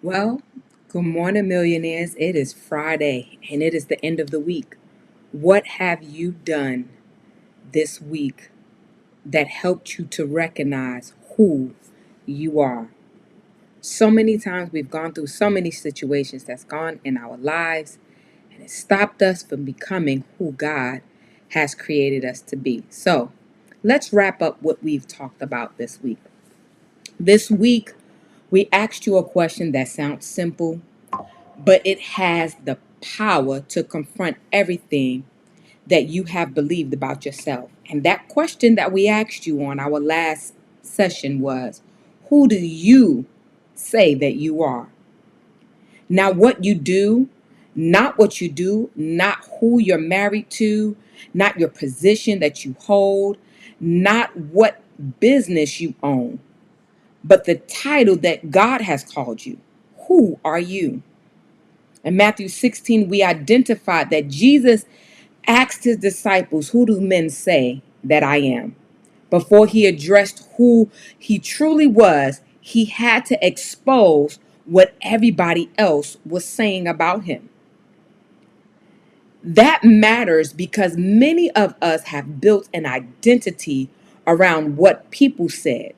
Well, good morning, millionaires. It is Friday and it is the end of the week. What have you done this week that helped you to recognize who you are? So many times we've gone through so many situations that's gone in our lives and it stopped us from becoming who God has created us to be. So let's wrap up what we've talked about this week. This week, we asked you a question that sounds simple, but it has the power to confront everything that you have believed about yourself. And that question that we asked you on our last session was, who do you say that you are? Now, what you do, not what you do, not who you're married to, not your position that you hold, not what business you own, but the title that God has called you. Who are you? In Matthew 16, we identified that Jesus asked his disciples, who do men say that I am? Before he addressed who he truly was, he had to expose what everybody else was saying about him. That matters because many of us have built an identity around what people said.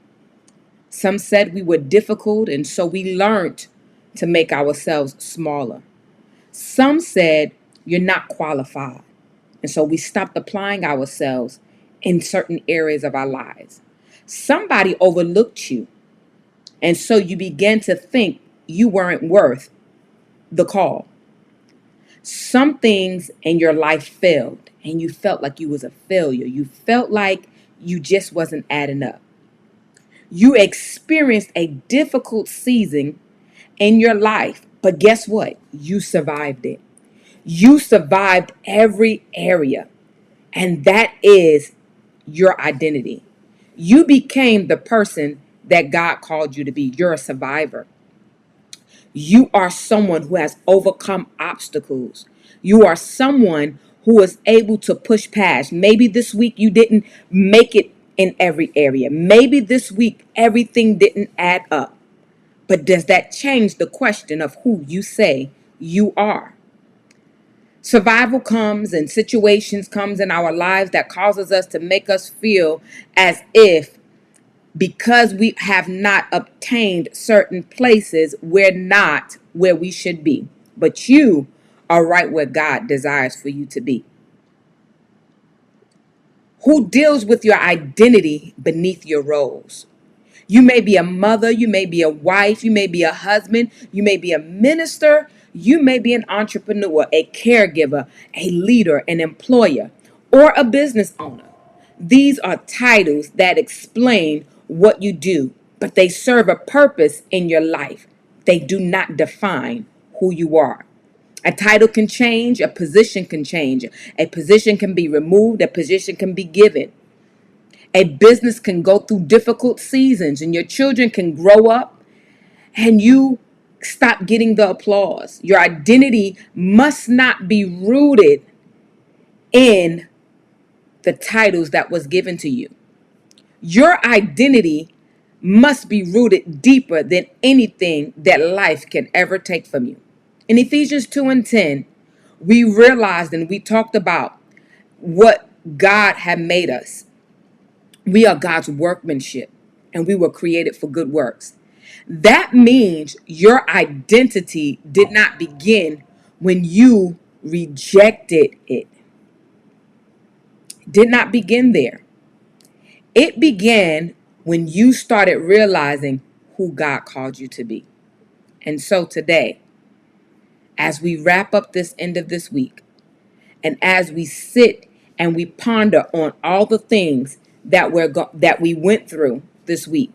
Some said we were difficult, and so we learned to make ourselves smaller. Some said, you're not qualified. And so we stopped applying ourselves in certain areas of our lives. Somebody overlooked you. And so you began to think you weren't worth the call. Some things in your life failed and you felt like you was a failure. You felt like you just wasn't adding up. You experienced a difficult season in your life, but guess what? You survived it. You survived every area, and that is your identity. You became the person that God called you to be. You're a survivor. You are someone who has overcome obstacles. You are someone who is able to push past. Maybe this week you didn't make it in every area. Maybe this week everything didn't add up. But does that change the question of who you say you are? Survival comes and situations comes in our lives that causes us to make us feel as if because we have not obtained certain places, we're not where we should be. But you are right where God desires for you to be. Who deals with your identity beneath your roles? You may be a mother, you may be a wife, you may be a husband, you may be a minister, you may be an entrepreneur, a caregiver, a leader, an employer, or a business owner. These are titles that explain what you do, but they serve a purpose in your life. They do not define who you are. A title can change, a position can change, a position can be removed, a position can be given. A business can go through difficult seasons and your children can grow up and you stop getting the applause. Your identity must not be rooted in the titles that was given to you. Your identity must be rooted deeper than anything that life can ever take from you. In Ephesians 2 and 10, we realized and we talked about what God had made us. We are God's workmanship and we were created for good works. That means your identity did not begin when you rejected it. Did not begin there. It began when you started realizing who God called you to be. And so today, as we wrap up this end of this week, and as we sit and we ponder on all the things that we went through this week,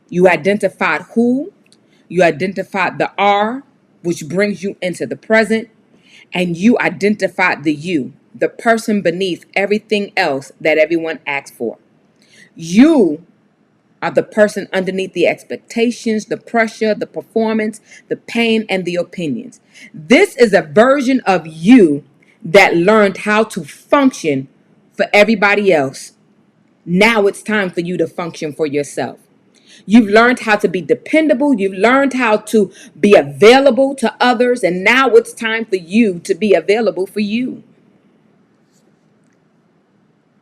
you identified who, you identified the R, which brings you into the present, and you identified the you, the person beneath everything else that everyone asks for. You are the person underneath the expectations, the pressure, the performance, the pain, and the opinions. This is a version of you that learned how to function for everybody else. Now it's time for you to function for yourself. You've learned how to be dependable. You've learned how to be available to others. And now it's time for you to be available for you.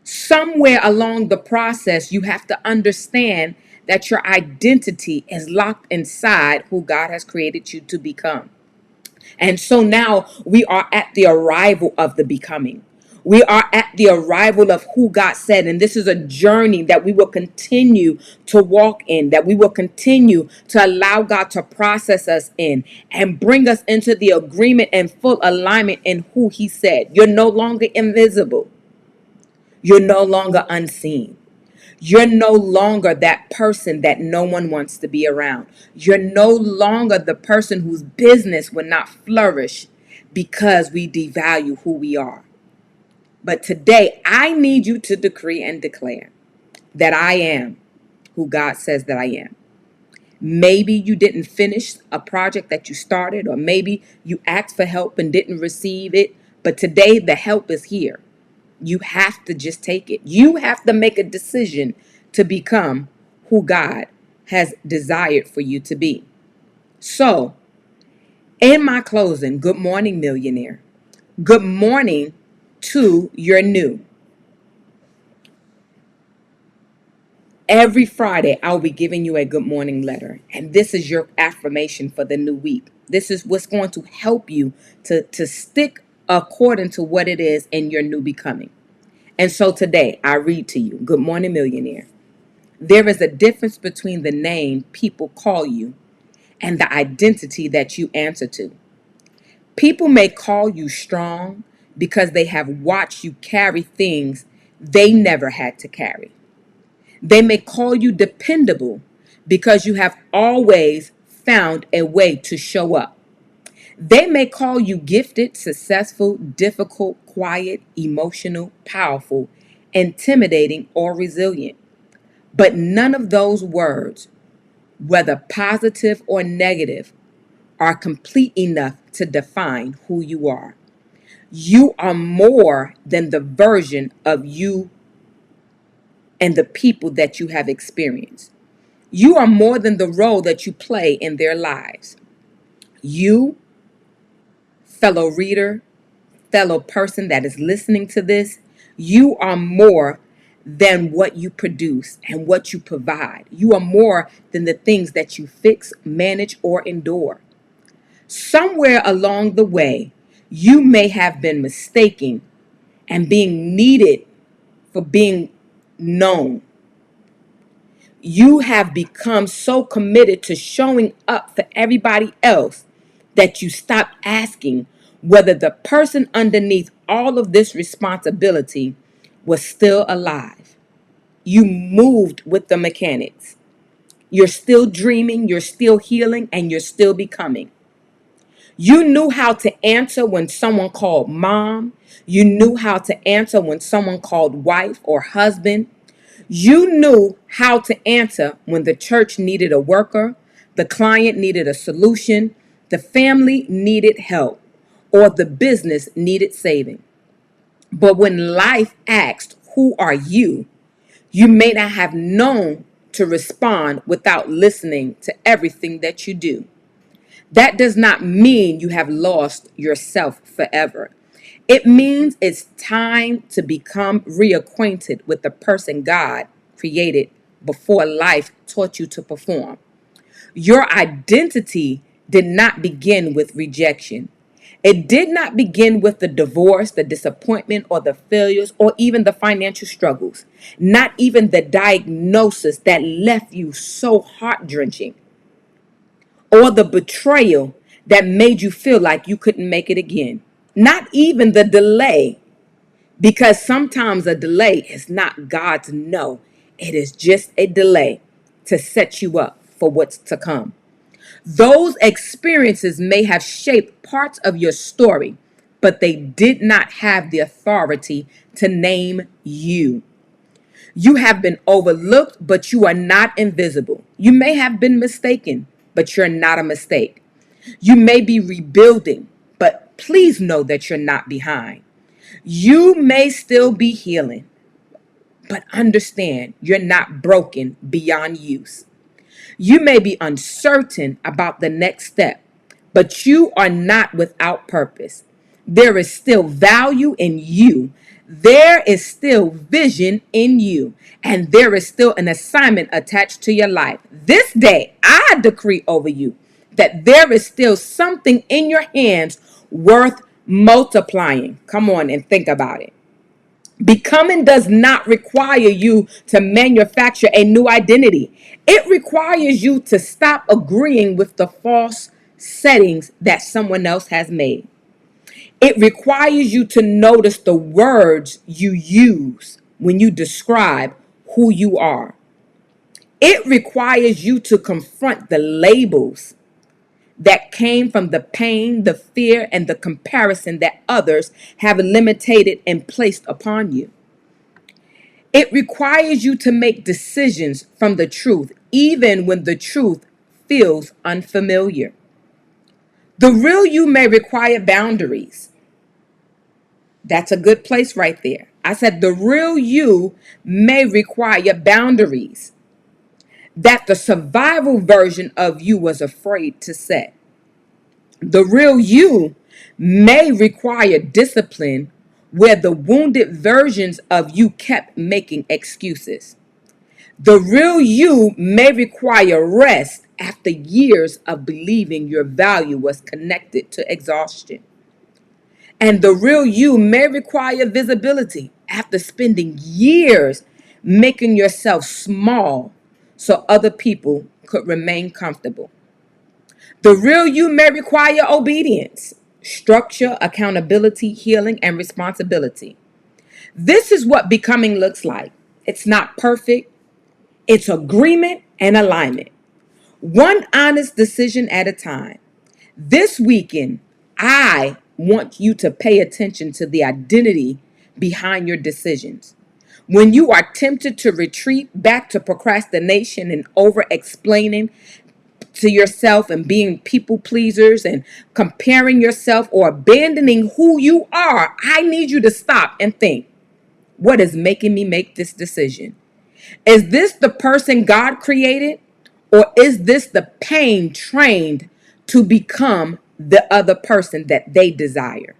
Somewhere along the process, you have to understand that your identity is locked inside who God has created you to become. And so now we are at the arrival of the becoming. We are at the arrival of who God said. And this is a journey that we will continue to walk in, that we will continue to allow God to process us in and bring us into the agreement and full alignment in who He said. You're no longer invisible. You're no longer unseen. You're no longer that person that no one wants to be around. You're no longer the person whose business will not flourish because we devalue who we are. But today, I need you to decree and declare that I am who God says that I am. Maybe you didn't finish a project that you started, or maybe you asked for help and didn't receive it. But today, the help is here. You have to just take it. You have to make a decision to become who God has desired for you to be. So, in my closing, good morning, millionaire. Good morning to your new. Every Friday, I'll be giving you a good morning letter. And this is your affirmation for the new week. This is what's going to help you to stick according to what it is in your new becoming. And so today, I read to you, good morning, millionaire. There is a difference between the name people call you and the identity that you answer to. People may call you strong because they have watched you carry things they never had to carry. They may call you dependable because you have always found a way to show up. They may call you gifted, successful, difficult, quiet, emotional, powerful, intimidating, or resilient. But none of those words, whether positive or negative, are complete enough to define who you are. You are more than the version of you and the people that you have experienced. You are more than the role that you play in their lives. You, fellow reader, fellow person that is listening to this, you are more than what you produce and what you provide. You are more than the things that you fix, manage, or endure. Somewhere along the way, you may have been mistaken and being needed for being known. You have become so committed to showing up for everybody else that you stop asking whether the person underneath all of this responsibility was still alive. You moved with the mechanics. You're still dreaming, you're still healing, and you're still becoming. You knew how to answer when someone called mom. You knew how to answer when someone called wife or husband. You knew how to answer when the church needed a worker, the client needed a solution, the family needed help, or the business needed saving. But when life asked, "Who are you?" you may not have known to respond without listening to everything that you do. That does not mean you have lost yourself forever. It means it's time to become reacquainted with the person God created before life taught you to perform. Your identity did not begin with rejection. It did not begin with the divorce, the disappointment, or the failures, or even the financial struggles. Not even the diagnosis that left you so heart drenching, or the betrayal that made you feel like you couldn't make it again. Not even the delay, because sometimes a delay is not God's no. It is just a delay to set you up for what's to come. Those experiences may have shaped parts of your story, but they did not have the authority to name you. You have been overlooked, but you are not invisible. You may have been mistaken, but you're not a mistake. You may be rebuilding, but please know that you're not behind. You may still be healing, but understand you're not broken beyond use. You may be uncertain about the next step, but you are not without purpose. There is still value in you. There is still vision in you. And there is still an assignment attached to your life. This day, I decree over you that there is still something in your hands worth multiplying. Come on and think about it. Becoming does not require you to manufacture a new identity. It requires you to stop agreeing with the false settings that someone else has made. It requires you to notice the words you use when you describe who you are. It requires you to confront the labels that came from the pain, the fear, and the comparison that others have limited and placed upon you. It requires you to make decisions from the truth, even when the truth feels unfamiliar. The real you may require boundaries. That's a good place right there. I said the real you may require boundaries that the survival version of you was afraid to set. The real you may require discipline where the wounded versions of you kept making excuses. The real you may require rest after years of believing your value was connected to exhaustion. And the real you may require visibility after spending years making yourself small so other people could remain comfortable. The real you may require obedience, structure, accountability, healing, and responsibility. This is what becoming looks like. It's not perfect, it's agreement and alignment. One honest decision at a time. This weekend, I want you to pay attention to the identity behind your decisions. When you are tempted to retreat back to procrastination and over explaining to yourself and being people pleasers and comparing yourself or abandoning who you are, I need you to stop and think, what is making me make this decision? Is this the person God created? Or is this the pain trained to become the other person that they desire?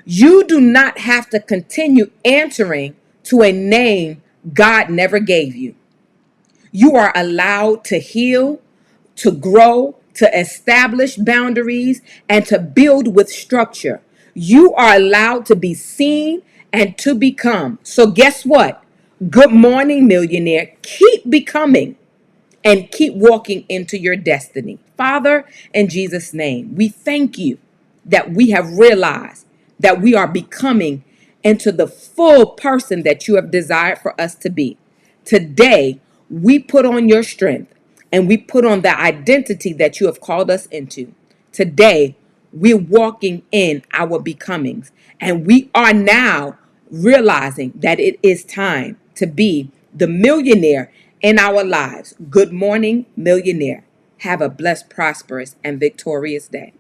You do not have to continue answering to a name God never gave you. You are allowed to heal, to grow, to establish boundaries, and to build with structure. You are allowed to be seen and to become. So, guess what? Good morning, millionaire. Keep becoming and keep walking into your destiny. Father, in Jesus' name, we thank you that we have realized that we are becoming into the full person that you have desired for us to be. Today, we put on your strength and we put on the identity that you have called us into. Today, we're walking in our becomings, and we are now realizing that it is time to be the millionaire in our lives. Good morning, millionaire. Have a blessed, prosperous, and victorious day.